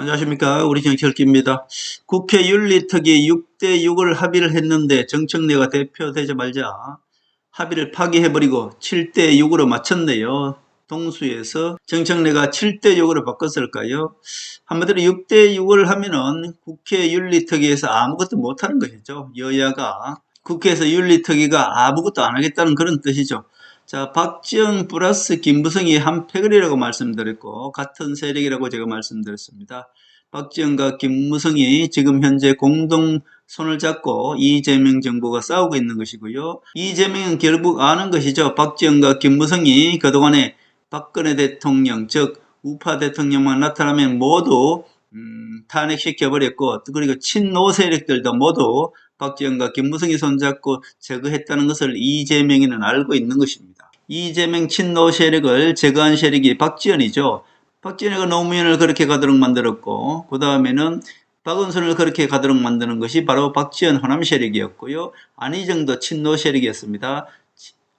안녕하십니까. 우리 정철기입니다. 국회 윤리특위 6대6을 합의를 했는데 정청래가 대표되자마자 합의를 파기해버리고 7대6으로 맞췄네요. 동수에서 정청래가 7대6으로 바꿨을까요? 한마디로 6대6을 하면은 국회 윤리특위에서 아무것도 못하는 것이죠. 여야가 국회에서 윤리특위가 아무것도 안 하겠다는 그런 뜻이죠. 자, 박지원 플러스 김무성이 한 패거리라고 말씀드렸고 같은 세력이라고 제가 말씀드렸습니다. 박지원과 김무성이 지금 현재 공동 손을 잡고 이재명 정부가 싸우고 있는 것이고요. 이재명은 결국 아는 것이죠. 박지원과 김무성이 그동안에 박근혜 대통령, 즉 우파 대통령만 나타나면 모두 탄핵시켜버렸고, 그리고 친노 세력들도 모두 박지원과 김무성이 손잡고 제거했다는 것을 이재명이는 알고 있는 것입니다. 이재명 친노 세력을 제거한 세력이 박지원이죠. 박지원이가 노무현을 그렇게 가도록 만들었고, 그 다음에는 박은순을 그렇게 가도록 만드는 것이 바로 박지원 호남 세력이었고요. 안희정도 친노 세력이었습니다.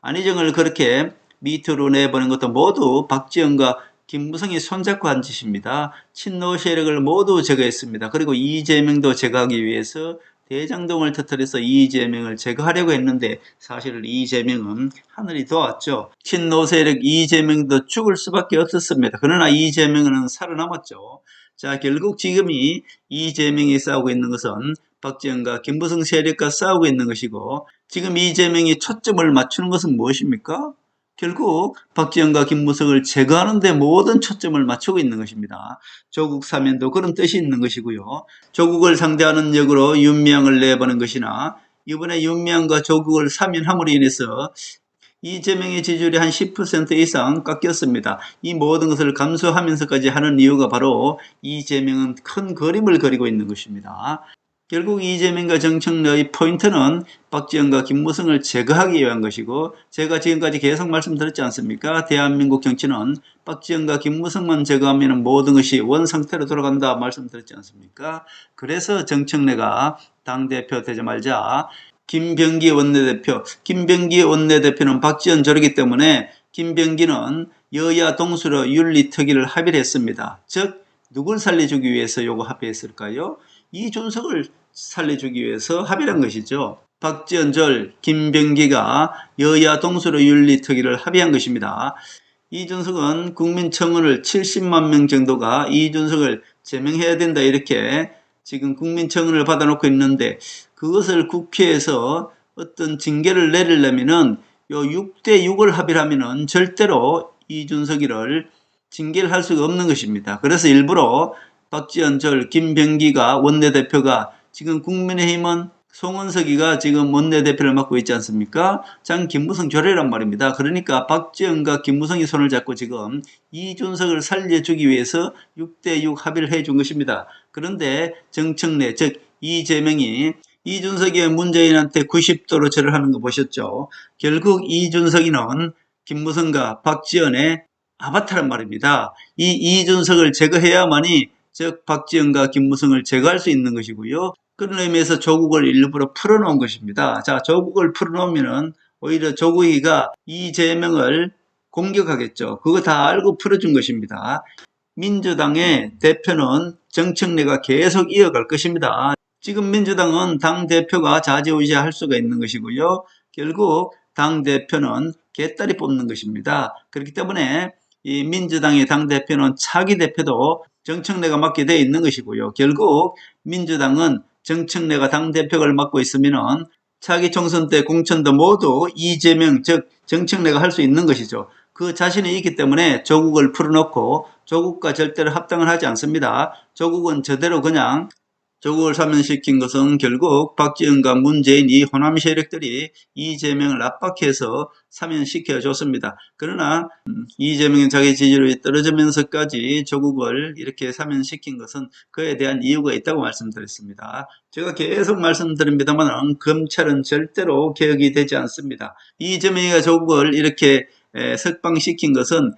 안희정을 그렇게 밑으로 내보낸 것도 모두 박지원과 김무성이 손잡고 한 짓입니다. 친노 세력을 모두 제거했습니다. 그리고 이재명도 제거하기 위해서 대장동을 터뜨려서 이재명을 제거하려고 했는데 사실 이재명은 하늘이 도왔죠. 친노 세력 이재명도 죽을 수밖에 없었습니다. 그러나 이재명은 살아남았죠. 자, 결국 지금이 이재명이 싸우고 있는 것은 박지원과 김무성 세력과 싸우고 있는 것이고, 지금 이재명이 초점을 맞추는 것은 무엇입니까? 결국 박지원과 김무성을 제거하는 데 모든 초점을 맞추고 있는 것입니다. 조국 사면도 그런 뜻이 있는 것이고요. 조국을 상대하는 역으로 윤미향을 내보낸 것이나, 이번에 윤미향과 조국을 사면함으로 인해서 이재명의 지지율이 한 10% 이상 깎였습니다. 이 모든 것을 감수하면서까지 하는 이유가 바로 이재명은 큰 그림을 그리고 있는 것입니다. 결국 이재명과 정청래의 포인트는 박지원과 김무성을 제거하기 위한 것이고, 제가 지금까지 계속 말씀드렸지 않습니까? 대한민국 정치는 박지원과 김무성만 제거하면 모든 것이 원상태로 돌아간다 말씀드렸지 않습니까? 그래서 정청래가 당대표 되자마자 김병기 원내대표는 박지원 조르기 때문에 김병기는 여야 동수로 윤리특위를 합의를 했습니다. 즉 누굴 살려주기 위해서 요거 합의했을까요? 이준석을 살려주기 위해서 합의를 한 것이죠. 박지원 김병기가 여야 동수로 윤리특위를 합의한 것입니다. 이준석은 국민청원을 70만 명 정도가 이준석을 제명해야 된다 이렇게 지금 국민청원을 받아놓고 있는데, 그것을 국회에서 어떤 징계를 내리려면은 요 6대6을 합의를 하면은 절대로 이준석이를 징계를 할 수가 없는 것입니다. 그래서 일부러 박지원 김병기가 원내대표가, 지금 국민의힘은 송원석이가 지금 원내대표를 맡고 있지 않습니까? 김무성 조례란 말입니다. 그러니까 박지원과 김무성이 손을 잡고 지금 이준석을 살려주기 위해서 6대6 합의를 해준 것입니다. 그런데 정청래, 즉 이재명이 이준석이 문재인한테 90도로 절을 하는 거 보셨죠? 결국 이준석이는 김무성과 박지원의 아바타란 말입니다. 이 이준석을 제거해야만이 즉 박지원과 김무성을 제거할 수 있는 것이고요. 그런 의미에서 조국을 일부러 풀어놓은 것입니다. 자, 조국을 풀어놓으면은 오히려 조국이가 이재명을 공격하겠죠. 그거 다 알고 풀어준 것입니다. 민주당의 대표는 정청래가 계속 이어갈 것입니다. 지금 민주당은 당대표가 좌지우지할 수가 있는 것이고요. 결국 당대표는 개딸이 뽑는 것입니다. 그렇기 때문에 이 민주당의 당대표는 차기 대표도 정청래가 맡게 되어 있는 것이고요. 결국 민주당은 정청래가 당대표를 맡고 있으면 차기 총선 때 공천도 모두 이재명, 즉 정청래가 할 수 있는 것이죠. 그 자신이 있기 때문에 조국을 풀어놓고 조국과 절대로 합당을 하지 않습니다. 조국은 저대로 그냥 조국을 사면시킨 것은 결국 박지원과 문재인 이 호남 세력들이 이재명을 압박해서 사면시켜 줬습니다. 그러나 이재명이 자기 지지율이 떨어지면서까지 조국을 이렇게 사면시킨 것은 그에 대한 이유가 있다고 말씀드렸습니다. 제가 계속 말씀드립니다만 검찰은 절대로 개혁이 되지 않습니다. 이재명이가 조국을 이렇게 석방시킨 것은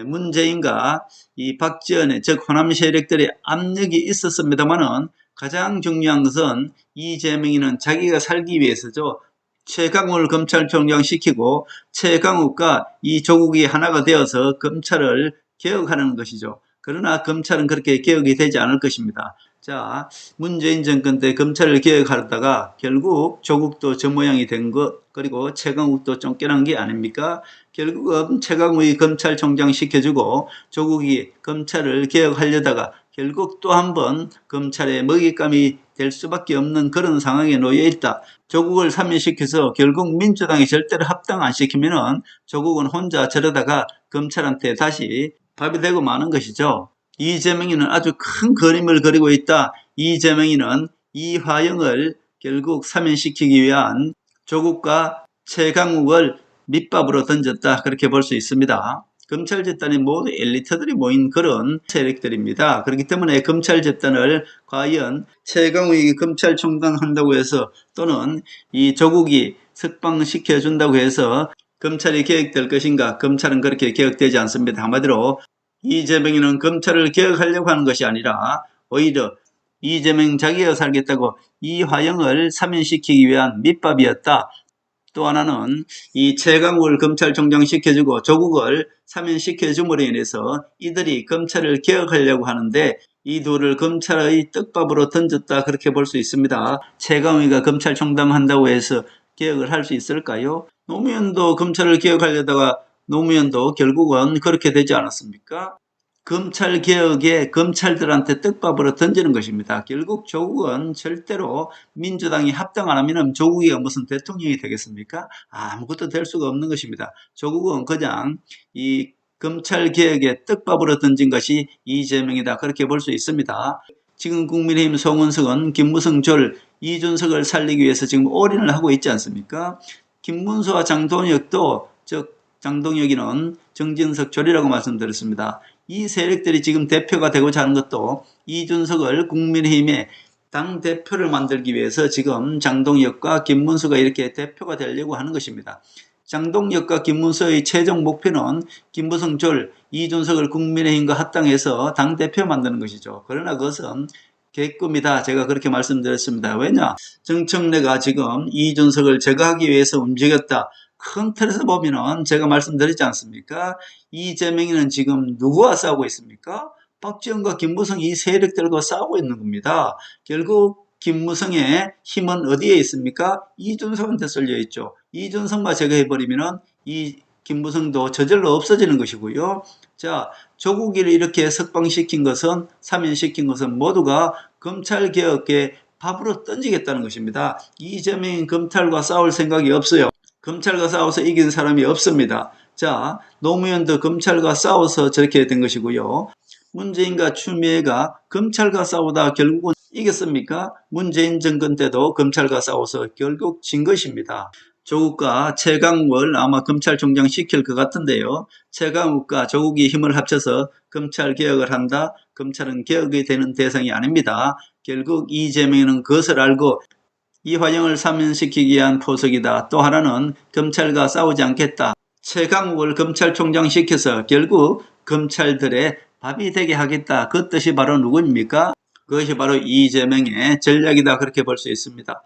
문재인과 이 박지원의 즉 호남 세력들의 압력이 있었습니다만은 가장 중요한 것은 이재명이는 자기가 살기 위해서죠. 최강욱을 검찰총장 시키고 최강욱과 이 조국이 하나가 되어서 검찰을 개혁하는 것이죠. 그러나 검찰은 그렇게 개혁이 되지 않을 것입니다. 자, 문재인 정권 때 검찰을 개혁하다가 결국 조국도 저 모양이 된 것, 그리고 최강욱도 쫓겨난 게 아닙니까? 결국은 최강욱이 검찰총장 시켜주고 조국이 검찰을 개혁하려다가 결국 또 한 번 검찰의 먹잇감이 될 수밖에 없는 그런 상황에 놓여 있다. 조국을 사면시켜서 결국 민주당이 절대로 합당 안 시키면은 조국은 혼자 저러다가 검찰한테 다시 밥이 되고 마는 것이죠. 이재명이는 아주 큰 그림을 그리고 있다. 이재명이는 이화영을 결국 사면시키기 위한 조국과 최강욱을 밑밥으로 던졌다. 그렇게 볼 수 있습니다. 검찰 집단이 모두 엘리트들이 모인 그런 세력들입니다. 그렇기 때문에 검찰 집단을 과연 최강욱이 검찰총장 한다고 해서 또는 이 조국이 석방시켜준다고 해서 검찰이 개혁될 것인가? 검찰은 그렇게 개혁되지 않습니다. 한마디로 이재명이는 검찰을 개혁하려고 하는 것이 아니라 오히려 이재명 자기가 살겠다고 이화영을 사면시키기 위한 밑밥이었다. 또 하나는 이 최강욱을 검찰총장 시켜주고 조국을 사면시켜줌으로 인해서 이들이 검찰을 개혁하려고 하는데 이 둘을 검찰의 떡밥으로 던졌다. 그렇게 볼 수 있습니다. 최강욱이가 검찰총장 한다고 해서 개혁을 할 수 있을까요? 노무현도 검찰을 개혁하려다가 노무현도 결국은 그렇게 되지 않았습니까? 검찰 개혁에 검찰들한테 떡밥으로 던지는 것입니다. 결국 조국은 절대로 민주당이 합당 안 하면 조국이가 무슨 대통령이 되겠습니까? 아무것도 될 수가 없는 것입니다. 조국은 그냥 이 검찰 개혁에 떡밥으로 던진 것이 이재명이다. 그렇게 볼 수 있습니다. 지금 국민의힘 송은석은 김무성 졸 이준석을 살리기 위해서 지금 올인을 하고 있지 않습니까? 김문수와 장동혁도 즉 장동혁이는 정진석 졸이라고 말씀드렸습니다. 이 세력들이 지금 대표가 되고자 하는 것도 이준석을 국민의힘의 당대표를 만들기 위해서 지금 장동혁과 김문수가 이렇게 대표가 되려고 하는 것입니다. 장동혁과 김문수의 최종 목표는 김무성 졸 이준석을 국민의힘과 합당해서 당대표 만드는 것이죠. 그러나 그것은 개꿈이다. 제가 그렇게 말씀드렸습니다. 왜냐? 정청래가 지금 이준석을 제거하기 위해서 움직였다. 큰 틀에서 보면은 제가 말씀드리지 않습니까? 이재명이는 지금 누구와 싸우고 있습니까? 박지원과 김무성 이 세력들과 싸우고 있는 겁니다. 결국 김무성의 힘은 어디에 있습니까? 이준석한테 쏠려 있죠. 이준석만 제거해버리면은 이 김무성도 저절로 없어지는 것이고요. 자, 조국이를 이렇게 석방시킨 것은, 사면시킨 것은 모두가 검찰개혁에 밥으로 던지겠다는 것입니다. 이재명이 검찰과 싸울 생각이 없어요. 검찰과 싸워서 이긴 사람이 없습니다. 자, 노무현도 검찰과 싸워서 저렇게 된 것이고요. 문재인과 추미애가 검찰과 싸우다 결국은 이겼습니까? 문재인 정권 때도 검찰과 싸워서 결국 진 것입니다. 조국과 최강욱을 아마 검찰총장 시킬 것 같은데요. 최강욱과 조국이 힘을 합쳐서 검찰 개혁을 한다. 검찰은 개혁이 되는 대상이 아닙니다. 결국 이재명은 그것을 알고 이화영을 사면시키기 위한 포석이다. 또 하나는 검찰과 싸우지 않겠다. 최강욱을 검찰총장 시켜서 결국 검찰들의 밥이 되게 하겠다. 그 뜻이 바로 누구입니까? 그것이 바로 이재명의 전략이다. 그렇게 볼 수 있습니다.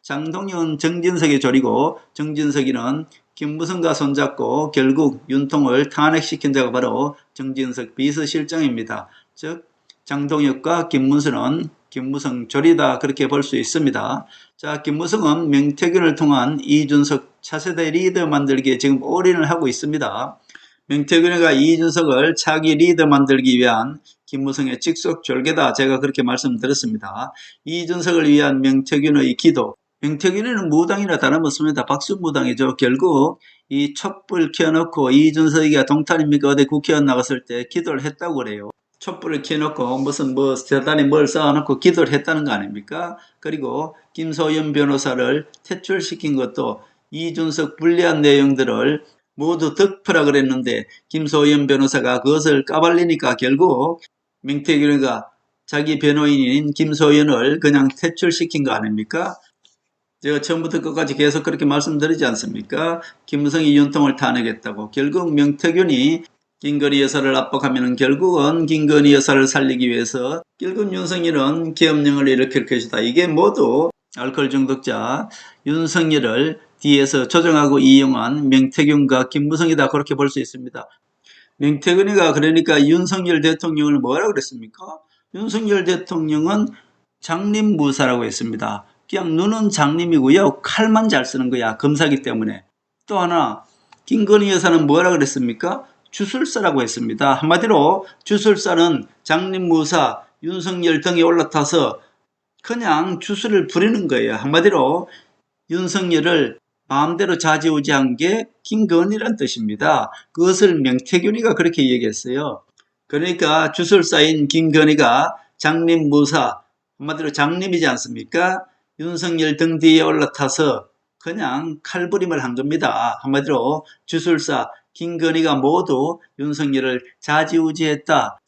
장동혁은 정진석의 조리고 정진석이는 김무성과 손잡고 결국 윤통을 탄핵시킨 자가 바로 정진석 비서실장입니다. 즉 장동혁과 김문수는 김무성 조리다. 그렇게 볼 수 있습니다. 자, 김무성은 명태균을 통한 이준석 차세대 리더 만들기에 지금 올인을 하고 있습니다. 명태균이가 이준석을 차기 리더 만들기 위한 김무성의 직속졸개다. 제가 그렇게 말씀드렸습니다. 이준석을 위한 명태균의 기도. 명태균이는 무당이나 다름없습니다. 박수무당이죠. 결국 이 촛불 켜놓고 이준석이가 동탄입니까? 어디 국회의원 나갔을 때 기도를 했다고 그래요. 촛불을 켜놓고 무슨 대단히 뭘 쌓아놓고 기도를 했다는 거 아닙니까? 그리고 김소연 변호사를 퇴출시킨 것도 이준석 불리한 내용들을 모두 덮으라 그랬는데 김소연 변호사가 그것을 까발리니까 결국 명태균이가 자기 변호인인 김소연을 그냥 퇴출시킨 거 아닙니까? 제가 처음부터 끝까지 계속 그렇게 말씀드리지 않습니까? 김무성이 윤통을 탄핵했다고. 결국 명태균이 김건희 여사를 압박하면 결국은 김건희 여사를 살리기 위해서 결국 윤석열은 계엄령을 일으킬 것이다. 이게 모두 알코올 중독자 윤석열을 뒤에서 조정하고 이용한 명태균과 김무성이다. 그렇게 볼 수 있습니다. 명태균이가 그러니까 윤석열 대통령을 뭐라 그랬습니까? 윤석열 대통령은 장림무사라고 했습니다. 그냥 눈은 장님이고요. 칼만 잘 쓰는 거야. 검사기 때문에. 또 하나 김건희 여사는 뭐라 그랬습니까? 주술사라고 했습니다. 한마디로 주술사는 장림무사 윤석열 등에 올라타서 그냥 주술을 부리는 거예요. 한마디로 윤석열을 마음대로 좌지우지한 게 김건희란 뜻입니다. 그것을 명태균이가 그렇게 얘기했어요. 그러니까 주술사인 김건희가 장림무사, 한마디로 장님이지 않습니까? 윤석열 등 뒤에 올라타서 그냥 칼부림을 한 겁니다. 한마디로 주술사 김건희가 모두 윤석열을 좌지우지했다.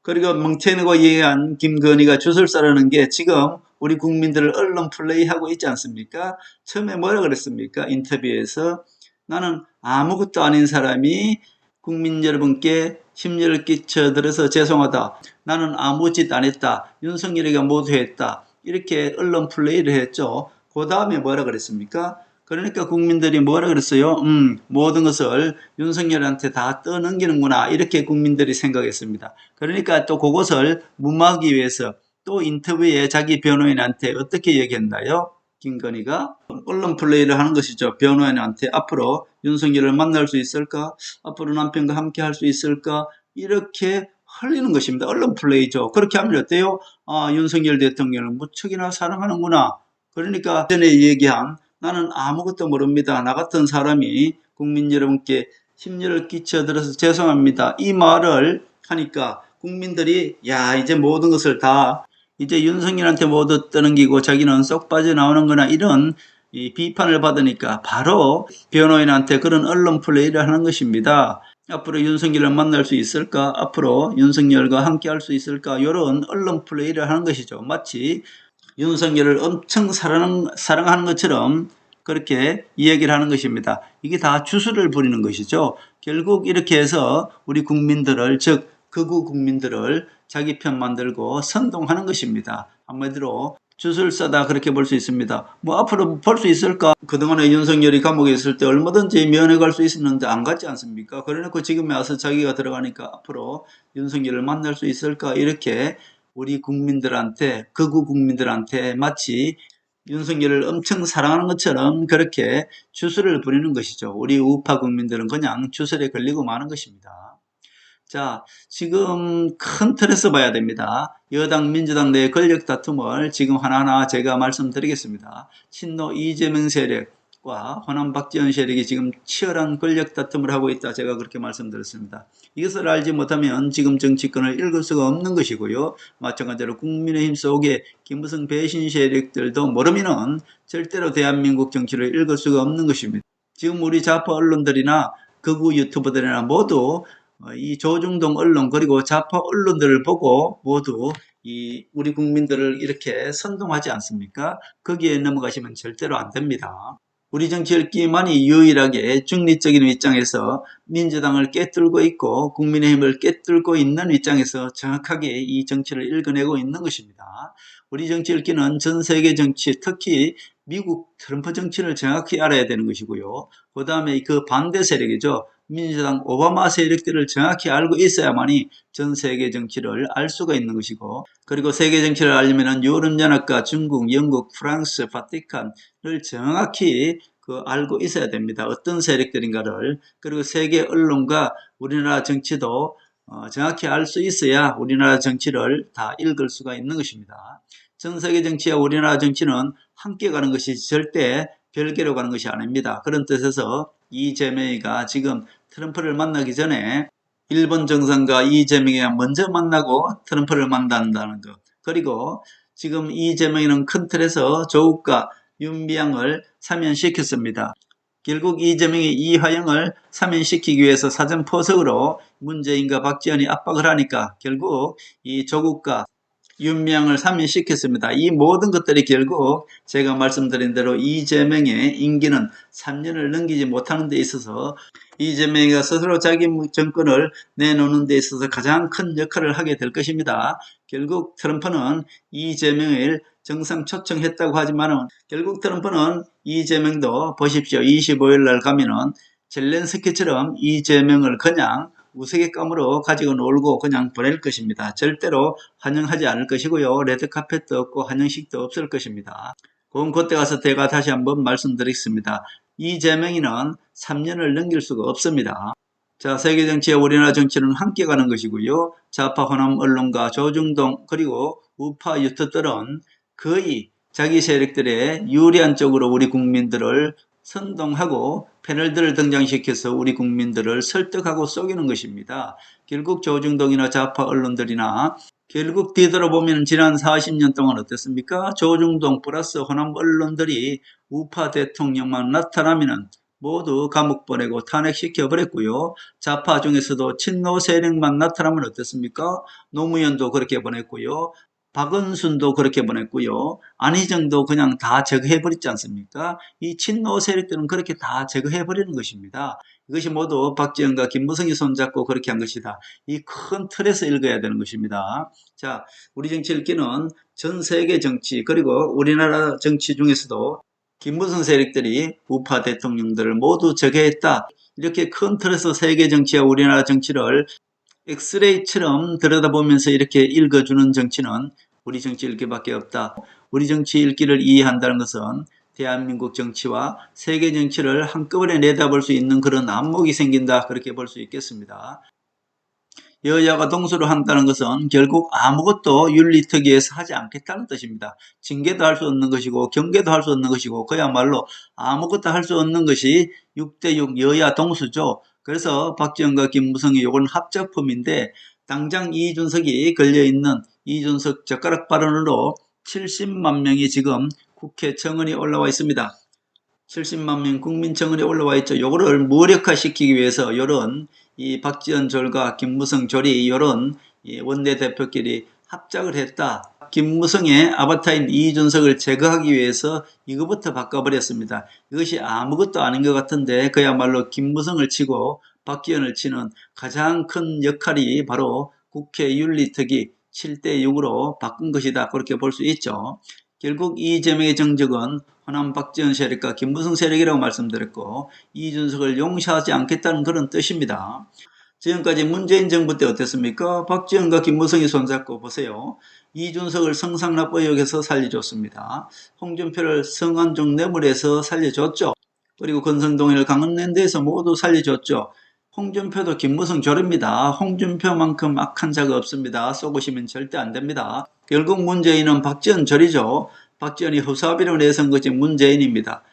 그리고 멍청이고 얘기한 김건희가 주술사라는 게 지금 우리 국민들을 언론 플레이하고 있지 않습니까? 처음에 뭐라 그랬습니까? 인터뷰에서 나는 아무것도 아닌 사람이 국민 여러분께 심려를 끼쳐드려서 죄송하다. 나는 아무 짓 안 했다. 윤석열이가 모두 했다. 이렇게 언론 플레이를 했죠. 그 다음에 뭐라 그랬습니까? 그러니까 국민들이 뭐라 그랬어요? 모든 것을 윤석열한테 다 떠넘기는구나. 이렇게 국민들이 생각했습니다. 그러니까 또 그것을 무마하기 위해서 또 인터뷰에 자기 변호인한테 어떻게 얘기했나요? 김건희가 언론 플레이를 하는 것이죠. 변호인한테 앞으로 윤석열을 만날 수 있을까? 앞으로 남편과 함께 할 수 있을까? 이렇게 흘리는 것입니다. 언론 플레이죠. 그렇게 하면 어때요? 아, 윤석열 대통령을 무척이나 사랑하는구나. 그러니까 전에 얘기한 나는 아무것도 모릅니다. 나 같은 사람이 국민 여러분께 심려를 끼쳐드려서 죄송합니다. 이 말을 하니까 국민들이 야 이제 모든 것을 다 이제 윤석열한테 모두 떠넘기고 자기는 쏙 빠져나오는 거나 이런 이 비판을 받으니까 바로 변호인한테 그런 언론 플레이를 하는 것입니다. 앞으로 윤석열을 만날 수 있을까? 앞으로 윤석열과 함께 할 수 있을까? 이런 언론 플레이를 하는 것이죠. 마치 윤석열을 엄청 사랑하는 것처럼 그렇게 이야기를 하는 것입니다. 이게 다 주술을 부리는 것이죠. 결국 이렇게 해서 우리 국민들을, 즉 극우 국민들을 자기 편 만들고 선동하는 것입니다. 한마디로 주술사다 그렇게 볼 수 있습니다. 뭐 앞으로 볼 수 있을까? 그동안에 윤석열이 감옥에 있을 때 얼마든지 면회 갈 수 있었는데 안 갔지 않습니까? 그래놓고 지금에 와서 자기가 들어가니까 앞으로 윤석열을 만날 수 있을까? 이렇게 우리 국민들한테, 극우 국민들한테 마치 윤석열을 엄청 사랑하는 것처럼 그렇게 주술을 부리는 것이죠. 우리 우파 국민들은 그냥 주술에 걸리고 마는 것입니다. 자, 지금 큰 틀에서 봐야 됩니다. 여당, 민주당 내 권력 다툼을 지금 하나하나 제가 말씀드리겠습니다. 친노 이재명 세력과 호남 박지원 세력이 지금 치열한 권력 다툼을 하고 있다. 제가 그렇게 말씀드렸습니다. 이것을 알지 못하면 지금 정치권을 읽을 수가 없는 것이고요. 마찬가지로 국민의힘 속의 김무성 배신 세력들도 모르면은 절대로 대한민국 정치를 읽을 수가 없는 것입니다. 지금 우리 좌파 언론들이나 극우 유튜버들이나 모두 이 조중동 언론 그리고 좌파 언론들을 보고 모두 우리 국민들을 이렇게 선동하지 않습니까? 거기에 넘어가시면 절대로 안 됩니다. 우리 정치인만이 유일하게 중립적인 입장에서 민주당을 꿰뚫고 있고 국민의힘을 꿰뚫고 있는 입장에서 정확하게 이 정치를 읽어내고 있는 것입니다. 우리 정치 읽기는 전 세계 정치, 특히 미국 트럼프 정치를 정확히 알아야 되는 것이고요. 그 다음에 그 반대 세력이죠. 민주당 오바마 세력들을 정확히 알고 있어야만이 전 세계 정치를 알 수가 있는 것이고, 그리고 세계 정치를 알려면 유럽연합과 중국, 영국, 프랑스, 바티칸을 정확히 알고 있어야 됩니다. 어떤 세력들인가를. 그리고 세계 언론과 우리나라 정치도 정확히 알 수 있어야 우리나라 정치를 다 읽을 수가 있는 것입니다. 전 세계 정치와 우리나라 정치는 함께 가는 것이 절대 별개로 가는 것이 아닙니다. 그런 뜻에서 이재명이가 지금 트럼프를 만나기 전에 일본 정상과 이재명이가 먼저 만나고 트럼프를 만난다는 것. 그리고 지금 이재명이는 큰 틀에서 조국과 윤미향을 사면시켰습니다. 결국 이재명이 이화영을 사면시키기 위해서 사전 포석으로 문재인과 박지원이 압박을 하니까 결국 이 조국과 윤미향을 사면시켰습니다. 이 모든 것들이 결국 제가 말씀드린 대로 이재명의 임기는 3년을 넘기지 못하는 데 있어서 이재명이가 스스로 자기 정권을 내놓는 데 있어서 가장 큰 역할을 하게 될 것입니다. 결국 트럼프는 이재명을 정상 초청했다고 하지만 결국 트럼프는 이재명도 보십시오. 25일 날 가면은 젤렌스키처럼 이재명을 그냥 우스갯감으로 가지고 놀고 그냥 보낼 것입니다. 절대로 환영하지 않을 것이고요. 레드카펫도 없고 환영식도 없을 것입니다. 그럼 그때 가서 제가 다시 한번 말씀드리겠습니다. 이재명이는 3년을 넘길 수가 없습니다. 자, 세계 정치와 우리나라 정치는 함께 가는 것이고요. 좌파 호남 언론가 조중동 그리고 우파 유튜들은 거의 자기 세력들의 유리한 쪽으로 우리 국민들을 선동하고 패널들을 등장시켜서 우리 국민들을 설득하고 속이는 것입니다. 결국 조중동이나 좌파 언론들이나 결국 뒤돌아보면 지난 40년 동안 어땠습니까? 조중동 플러스 호남 언론들이 우파 대통령만 나타나면은 모두 감옥 보내고 탄핵시켜버렸고요. 좌파 중에서도 친노 세력만 나타나면 어땠습니까? 노무현도 그렇게 보냈고요. 박은순도 그렇게 보냈고요. 안희정도 그냥 다 제거해버렸지 않습니까? 이 친노 세력들은 그렇게 다 제거해버리는 것입니다. 이것이 모두 박지원과 김무성이 손잡고 그렇게 한 것이다. 이 큰 틀에서 읽어야 되는 것입니다. 자, 우리 정치 읽기는 전 세계 정치 그리고 우리나라 정치 중에서도 김무성 세력들이 우파 대통령들을 모두 제거했다. 이렇게 큰 틀에서 세계 정치와 우리나라 정치를 엑스레이처럼 들여다보면서 이렇게 읽어주는 정치는 우리 정치 읽기밖에 없다. 우리 정치 읽기를 이해한다는 것은 대한민국 정치와 세계 정치를 한꺼번에 내다볼 수 있는 그런 안목이 생긴다. 그렇게 볼 수 있겠습니다. 여야가 동수를 한다는 것은 결국 아무것도 윤리특위에서 하지 않겠다는 뜻입니다. 징계도 할 수 없는 것이고 경계도 할 수 없는 것이고 그야말로 아무것도 할 수 없는 것이 6대6 여야 동수죠. 그래서 박지원과 김무성이 요건 합작품인데 당장 이준석이 걸려있는 이준석 젓가락 발언으로 70만 명이 지금 국회 청원이 올라와 있습니다. 70만 명 국민청원에 올라와 있죠. 요거를 무력화시키기 위해서 요런 이 박지원 졸과 김무성 졸이 요런 원내대표끼리 합작을 했다. 김무성의 아바타인 이준석을 제거하기 위해서 이거부터 바꿔버렸습니다. 이것이 아무것도 아닌 것 같은데 그야말로 김무성을 치고 박지원을 치는 가장 큰 역할이 바로 국회 윤리특위 7대6으로 바꾼 것이다. 그렇게 볼 수 있죠. 결국 이재명의 정적은 호남 박지원 세력과 김무성 세력이라고 말씀드렸고 이준석을 용서하지 않겠다는 그런 뜻입니다. 지금까지 문재인 정부 때 어땠습니까? 박지원과 김무성이 손잡고 보세요. 이준석을 성상납부 의혹에서 살려줬습니다. 홍준표를 성완종 뇌물에서 살려줬죠. 그리고 권성동을 강원랜드에서 모두 살려줬죠. 홍준표도 김무성 졸입니다. 홍준표만큼 악한 자가 없습니다. 쏘고시면 절대 안 됩니다. 결국 문재인은 박지원 졸이죠. 박지원이 허수아비로 내선 것이 문재인입니다.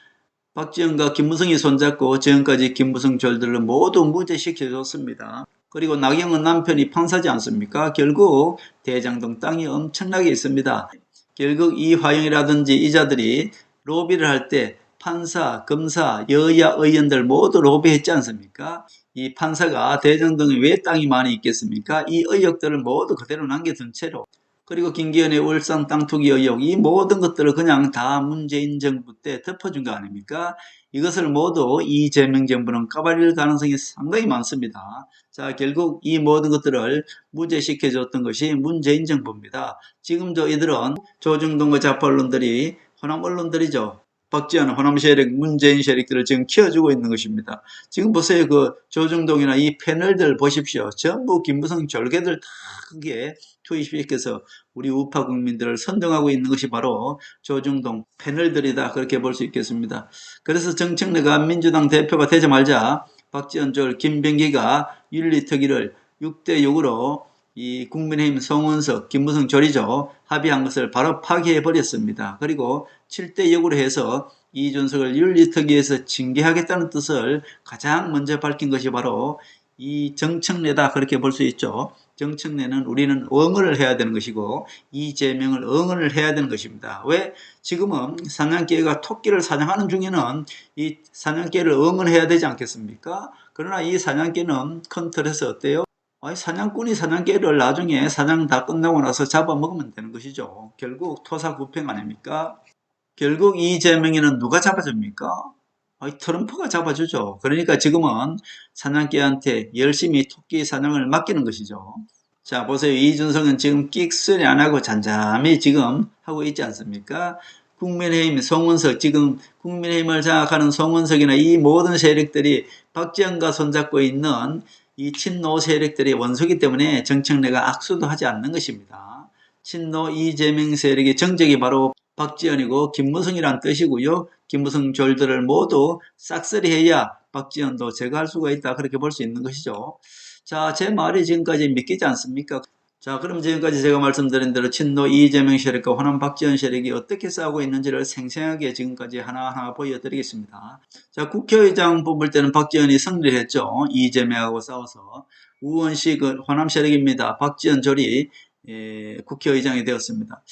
박지원과 김무성이 손잡고 지금까지 김무성 졸들을 모두 무죄시켜줬습니다. 그리고 나경원 남편이 판사지 않습니까? 결국 대장동 땅이 엄청나게 있습니다. 결국 이화영이라든지 이자들이 로비를 할 때 판사, 검사, 여야 의원들 모두 로비했지 않습니까? 이 판사가 대장동에 왜 땅이 많이 있겠습니까? 이 의혹들을 모두 그대로 남겨둔 채로 그리고 김기현의 울산 땅 투기 의혹 이 모든 것들을 그냥 다 문재인 정부 때 덮어준 거 아닙니까? 이것을 모두 이재명 정부는 까발릴 가능성이 상당히 많습니다. 자, 결국 이 모든 것들을 무죄시켜줬던 것이 문재인 정부입니다. 지금도 이들은 조중동과 좌파 언론들이 호남 언론들이죠. 박지원 호남 세력, 문재인 세력들을 지금 키워주고 있는 것입니다. 지금 보세요. 그 조중동이나 이 패널들 보십시오. 전부 김무성 졸개들 다 크게 투입시켜서 우리 우파 국민들을 선동하고 있는 것이 바로 조중동 패널들이다. 그렇게 볼 수 있겠습니다. 그래서 정청래가 민주당 대표가 되자마자 박지원 졸 김병기가 윤리특위를 6대6으로 이 국민의힘 송원석, 김무성 졸이죠. 합의한 것을 바로 파기해버렸습니다. 그리고 7대6으로 해서 이준석을 윤리특위에서 징계하겠다는 뜻을 가장 먼저 밝힌 것이 바로 이 정청래다. 그렇게 볼 수 있죠. 정청래는 우리는 응원을 해야 되는 것이고 이재명을 응원을 해야 되는 것입니다. 왜? 지금은 사냥개가 토끼를 사냥하는 중에는 이 사냥개를 응원해야 되지 않겠습니까? 그러나 이 사냥개는 큰 틀에서 어때요? 사냥꾼이 사냥개를 나중에 사냥 다 끝나고 나서 잡아먹으면 되는 것이죠. 결국 토사구팽 아닙니까? 결국 이재명이는 누가 잡아줍니까? 트럼프가 잡아주죠. 그러니까 지금은 사냥개한테 열심히 토끼 사냥을 맡기는 것이죠. 자, 보세요. 이준석은 지금 끽소리 안 하고 잔잠히 지금 하고 있지 않습니까? 국민의힘 송원석, 지금 국민의힘을 장악하는 송원석이나 이 모든 세력들이 박지원과 손잡고 있는 이 친노 세력들이 원소이기 때문에 정청래가 악수도 하지 않는 것입니다. 친노 이재명 세력의 정적이 바로 박지원이고 김무성이란 뜻이고요. 김무성 졸들을 모두 싹쓸이해야 박지원도 제거할 수가 있다. 그렇게 볼 수 있는 것이죠. 자, 제 말이 지금까지 믿기지 않습니까? 자, 그럼 지금까지 제가 말씀드린 대로 친노 이재명 세력과 호남 박지원 세력이 어떻게 싸우고 있는지를 생생하게 지금까지 하나하나 보여드리겠습니다. 자, 국회의장 뽑을 때는 박지원이 승리를 했죠. 이재명하고 싸워서. 우원식은 호남 세력입니다. 박지원 졸이 국회의장이 되었습니다.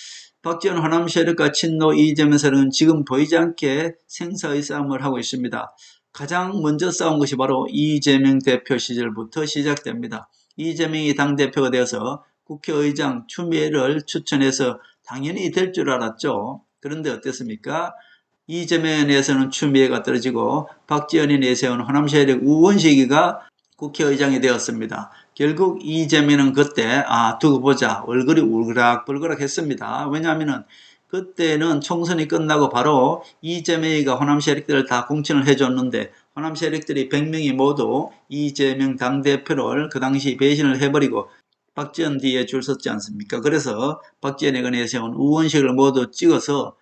박지원 호남 세력과 친노 이재명 세력은 지금 보이지 않게 생사의 싸움을 하고 있습니다. 가장 먼저 싸운 것이 바로 이재명 대표 시절부터 시작됩니다. 이재명이 당대표가 되어서 국회의장 추미애를 추천해서 당연히 될 줄 알았죠. 그런데 어땠습니까? 이재명에 내세우는 추미애가 떨어지고 박지원이 내세운 호남 세력 우원식이가 국회의장이 되었습니다. 결국 이재명은 그때 두고 보자 얼굴이 울그락불그락 했습니다. 왜냐하면 그때는 총선이 끝나고 바로 이재명이가 호남 세력들을 다 공천을 해줬는데 호남 세력들이 100명이 모두 이재명 당대표를 그 당시 배신을 해버리고 박지원 뒤에 줄 섰지 않습니까? 그래서 박지원이 내세운 우원식을 모두 찍어서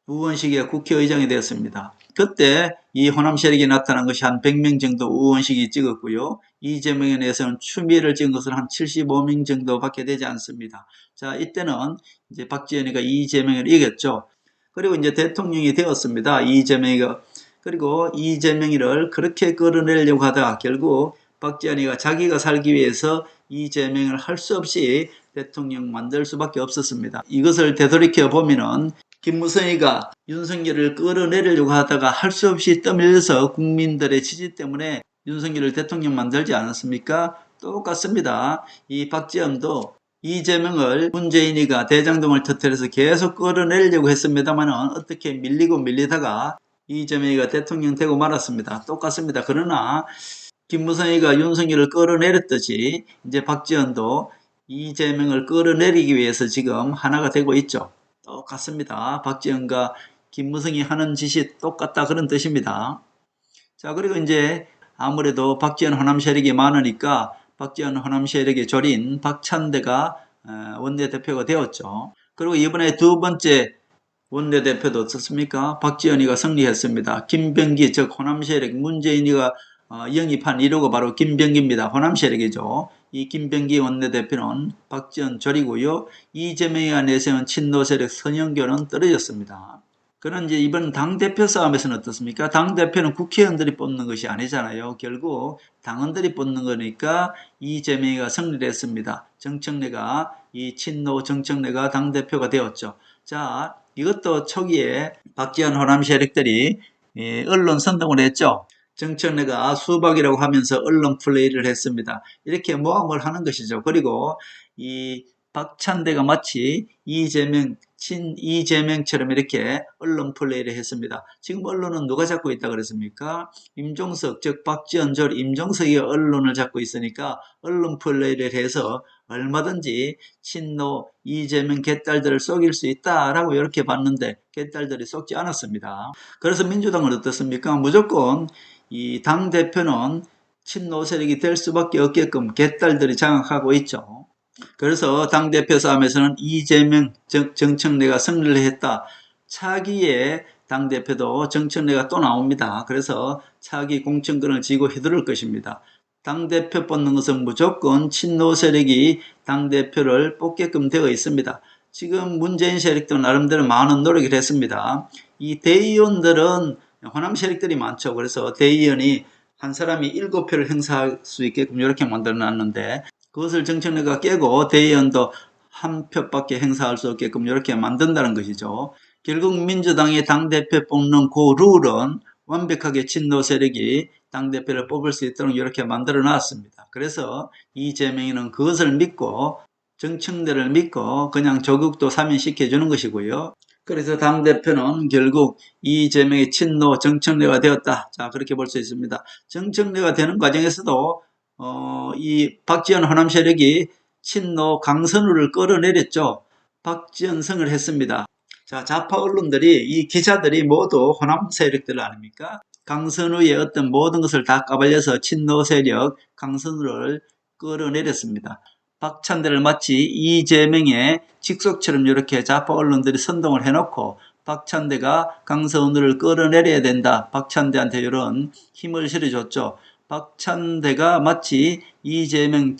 우원식이 국회의장이 되었습니다. 그때 이 호남 세력이 나타난 것이 한 100명 정도 우원식이 찍었고요. 이재명에 내세운 추미애를 찍은 것은 한 75명 정도밖에 되지 않습니다. 자, 이때는 이제 박지원이가 이재명을 이겼죠. 그리고 이제 대통령이 되었습니다. 이재명이가. 그리고 이재명이를 그렇게 끌어내려고 하다가 결국 박지원이가 자기가 살기 위해서 이재명을 할 수 없이 대통령 만들 수밖에 없었습니다. 이것을 되돌이켜 보면은 김무성이가 윤석열을 끌어내리려고 하다가 할 수 없이 떠밀려서 국민들의 지지 때문에 윤석열을 대통령 만들지 않았습니까? 똑같습니다. 이 박지원도 이재명을 문재인이가 대장동을 터뜨려서 계속 끌어내리려고 했습니다만 어떻게 밀리다가 이재명이가 대통령 되고 말았습니다. 똑같습니다. 그러나 김무성이가 윤석열을 끌어내렸듯이 이제 박지원도 이재명을 끌어내리기 위해서 지금 하나가 되고 있죠. 똑같습니다. 박지원과 김무성이 하는 짓이 똑같다 그런 뜻입니다. 자, 그리고 이제 아무래도 박지원 호남 세력이 많으니까 박지원 호남 세력의 졸인 박찬대가 원내대표가 되었죠. 그리고 이번에 두 번째 원내대표도 어떻습니까? 박지원이가 승리했습니다. 김병기 즉 호남 세력 문재인이가 영입한 1호가 바로 김병기입니다. 호남 세력이죠. 이 김병기 원내대표는 박지원 졸이고요. 이재명이가 내세운 친노 세력 선영교는 떨어졌습니다. 그런 이제 이번 당대표 싸움에서는 어떻습니까? 당대표는 국회의원들이 뽑는 것이 아니잖아요. 결국 당원들이 뽑는 거니까 이재명이가 승리를 했습니다. 정청래가 이 친노 정청래가 당대표가 되었죠. 자, 이것도 초기에 박지원 호남 세력들이 언론 선동을 했죠. 정청래가 수박이라고 하면서 언론 플레이를 했습니다. 이렇게 모함을 하는 것이죠. 그리고 이 박찬대가 마치 이재명처럼 이렇게 언론 플레이를 했습니다. 지금 언론은 누가 잡고 있다 그랬습니까? 임종석, 즉 박지원 졸 임종석이 언론을 잡고 있으니까 언론 플레이를 해서 얼마든지 친노 이재명 개딸들을 속일 수 있다라고 이렇게 봤는데 개딸들이 속지 않았습니다. 그래서 민주당은 어떻습니까? 무조건 이 당대표는 친노 세력이 될 수밖에 없게끔 개딸들이 장악하고 있죠. 그래서 당대표 싸움에서는 이재명, 정청래가 승리를 했다. 차기에 당대표도 정청래가 또 나옵니다. 그래서 차기 공천권을 쥐고 휘두를 것입니다. 당대표 뽑는 것은 무조건 친노 세력이 당대표를 뽑게끔 되어 있습니다. 지금 문재인 세력도 나름대로 많은 노력을 했습니다. 이 대의원들은 호남 세력들이 많죠. 그래서 대의원이 한 사람이 7표를 행사할 수 있게끔 이렇게 만들어 놨는데 그것을 정청래가 깨고 대의원도 한 표밖에 행사할 수 없게끔 이렇게 만든다는 것이죠. 결국 민주당이 당대표 뽑는 그 룰은 완벽하게 친노 세력이 당대표를 뽑을 수 있도록 이렇게 만들어 놨습니다. 그래서 이재명이는 그것을 믿고 정청래를 믿고 그냥 조국도 사면시켜 주는 것이고요. 그래서 당대표는 결국 이재명의 친노 정청래가 되었다. 자, 그렇게 볼 수 있습니다. 정청래가 되는 과정에서도 이 박지원 호남 세력이 친노 강선우를 끌어내렸죠. 박지원성을 했습니다. 자, 좌파 언론들이 이 기자들이 모두 호남 세력들 아닙니까? 강선우의 어떤 모든 것을 다 까발려서 친노 세력 강선우를 끌어내렸습니다. 박찬대를 마치 이재명의 직속처럼 이렇게 좌파 언론들이 선동을 해놓고 박찬대가 강선우를 끌어내려야 된다. 박찬대한테 이런 힘을 실어줬죠. 박찬대가 마치 이재명,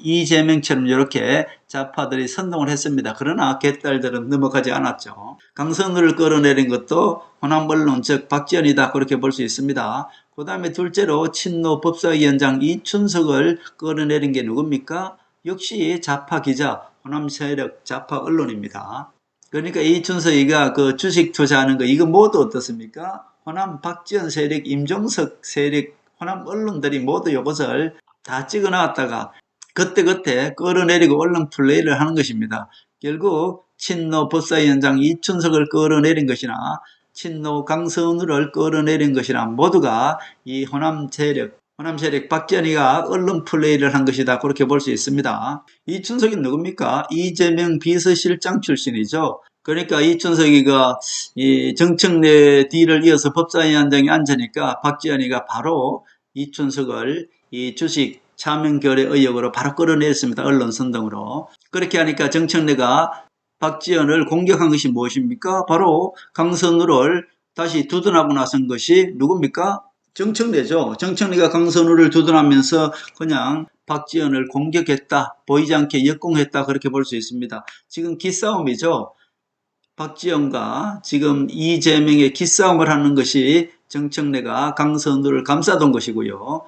이재명처럼 이렇게 좌파들이 선동을 했습니다. 그러나 개딸들은 넘어가지 않았죠. 강선우를 끌어내린 것도 호남 언론, 즉 박지원이다 그렇게 볼 수 있습니다. 그 다음에 둘째로 친노 법사위원장 이춘석을 끌어내린 게 누굽니까? 역시 좌파 기자, 호남 세력 좌파 언론입니다. 그러니까 이춘석이가 그 주식 투자하는 거 이거 모두 어떻습니까? 호남 박지원 세력, 임종석 세력, 호남 언론들이 모두 이것을 다 찍어 나왔다가 그때그때 끌어내리고 언론 플레이를 하는 것입니다. 결국 친노 법사위원장 이춘석을 끌어내린 것이나 친노 강선우를 끌어내린 것이나 모두가 이 호남 세력 박지원이가 언론 플레이를 한 것이다. 그렇게 볼 수 있습니다. 이춘석이 누굽니까? 이재명 비서실장 출신이죠. 그러니까 이춘석이가 이 정청래 뒤를 이어서 법사위원장에 앉으니까 박지원이가 바로 이춘석을 이 주식 차명결의 의혹으로 바로 끌어냈습니다. 언론 선동으로. 그렇게 하니까 정청래가 박지원을 공격한 것이 무엇입니까? 바로 강선우를 다시 두둔하고 나선 것이 누굽니까? 정청래죠. 정청래가 강선우를 두둔하면서 그냥 박지원을 공격했다. 보이지 않게 역공했다. 그렇게 볼 수 있습니다. 지금 기싸움이죠. 박지원과 지금 이재명의 기싸움을 하는 것이 정청래가 강선우를 감싸둔 것이고요.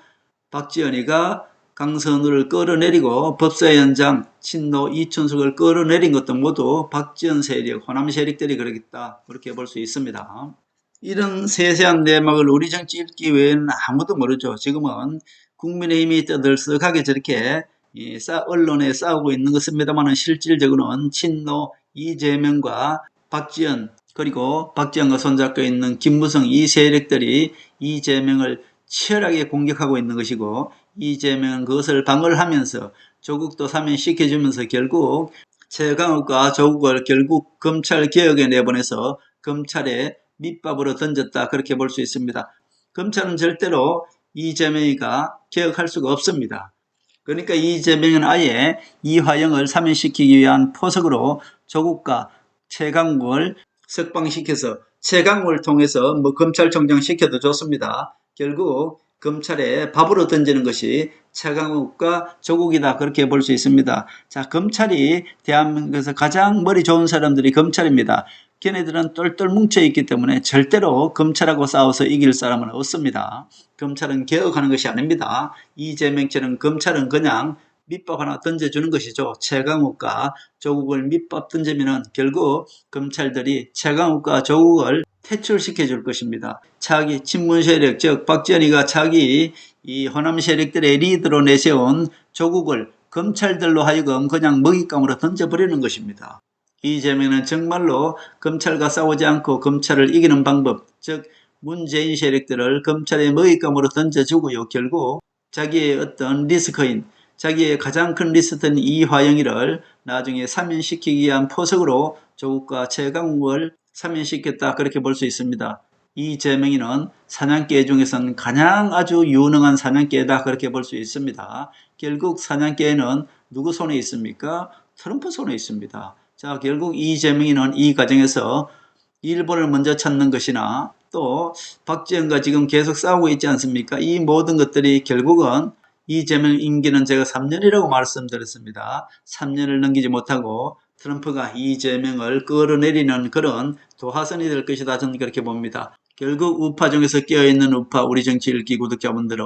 박지원이가 강선우를 끌어내리고 법사위원장 친노 이춘석을 끌어내린 것도 모두 박지원 세력, 호남 세력들이 그러겠다. 그렇게 볼 수 있습니다. 이런 세세한 내막을 우리 정치 읽기 외에는 아무도 모르죠. 지금은 국민의힘이 떠들썩하게 저렇게 언론에 싸우고 있는 것입니다만 실질적으로는 친노 이재명과 박지원 그리고 박지원과 손잡고 있는 김무성 이 세력들이 이재명을 치열하게 공격하고 있는 것이고 이재명은 그것을 방어를 하면서 조국도 사면시켜주면서 결국 최강욱과 조국을 결국 검찰개혁에 내보내서 검찰에 밑밥으로 던졌다 그렇게 볼 수 있습니다. 검찰은 절대로 이재명이가 개혁할 수가 없습니다. 그러니까 이재명은 아예 이화영을 사면시키기 위한 포석으로 조국과 최강욱을 석방시켜서 최강욱을 통해서 검찰총장 시켜도 좋습니다. 결국 검찰에 밥으로 던지는 것이 최강욱과 조국이다 그렇게 볼 수 있습니다. 자, 검찰이 대한민국에서 가장 머리 좋은 사람들이 검찰입니다. 걔네들은 똘똘 뭉쳐있기 때문에 절대로 검찰하고 싸워서 이길 사람은 없습니다. 검찰은 개혁하는 것이 아닙니다. 이재명처럼 검찰은 그냥 밑밥 하나 던져주는 것이죠. 최강욱과 조국을 밑밥 던지면은 결국 검찰들이 최강욱과 조국을 퇴출시켜 줄 것입니다. 차기 친문 세력, 즉 박지원이가 차기 이 호남 세력들의 리더로 내세운 조국을 검찰들로 하여금 그냥 먹잇감으로 던져버리는 것입니다. 이재명은 정말로 검찰과 싸우지 않고 검찰을 이기는 방법, 즉 문재인 세력들을 검찰의 먹잇감으로 던져주고요. 결국 자기의 어떤 리스크인, 자기의 가장 큰 리스크인 이화영이를 나중에 사면시키기 위한 포석으로 조국과 최강욱을 사면시켰다 그렇게 볼 수 있습니다. 이재명이는 사냥개 중에서는 가장 아주 유능한 사냥개다 그렇게 볼 수 있습니다. 결국 사냥개는 누구 손에 있습니까? 트럼프 손에 있습니다. 자, 결국 이재명이는 이 과정에서 일본을 먼저 찾는 것이나 또 박지원과 지금 계속 싸우고 있지 않습니까? 이 모든 것들이 결국은 이재명 임기는 제가 3년이라고 말씀드렸습니다. 3년을 넘기지 못하고 트럼프가 이재명을 끌어내리는 그런 도화선이 될 것이다. 저는 그렇게 봅니다. 결국 우파 중에서 깨어있는 우파 우리 정치 읽기 구독자분들은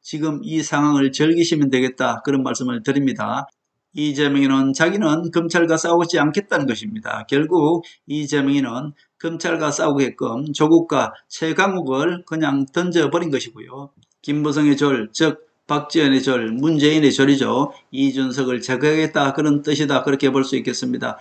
지금 이 상황을 즐기시면 되겠다. 그런 말씀을 드립니다. 이재명이는 자기는 검찰과 싸우지 않겠다는 것입니다. 결국 이재명이는 검찰과 싸우게끔 조국과 최강욱을 그냥 던져버린 것이고요. 김무성의 졸, 즉 박지원의 졸, 문재인의 졸이죠. 이준석을 제거하겠다 그런 뜻이다 그렇게 볼 수 있겠습니다.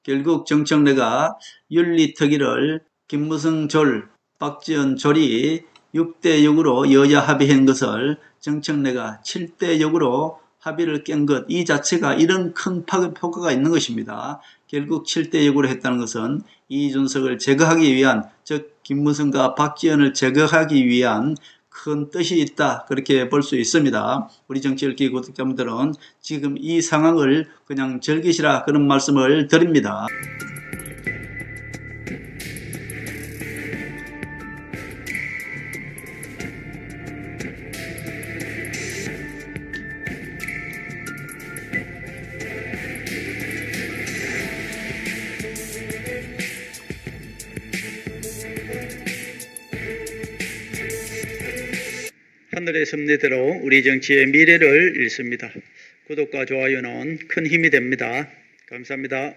결국 정청래가 윤리특위를 김무성 졸, 박지원 졸이 6대6으로 여야 합의한 것을 정청래가 7대6으로 합의를 깬 것, 이 자체가 이런 큰 파급 효과가 있는 것입니다. 결국 7대 6으로 했다는 것은 이준석을 제거하기 위한, 즉 김무성과 박지원을 제거하기 위한 큰 뜻이 있다, 그렇게 볼 수 있습니다. 우리 정치읽기 구독자분들은 지금 이 상황을 그냥 즐기시라, 그런 말씀을 드립니다. 하늘의 섭리대로 우리 정치의 미래를 읽습니다. 구독과 좋아요는 큰 힘이 됩니다. 감사합니다.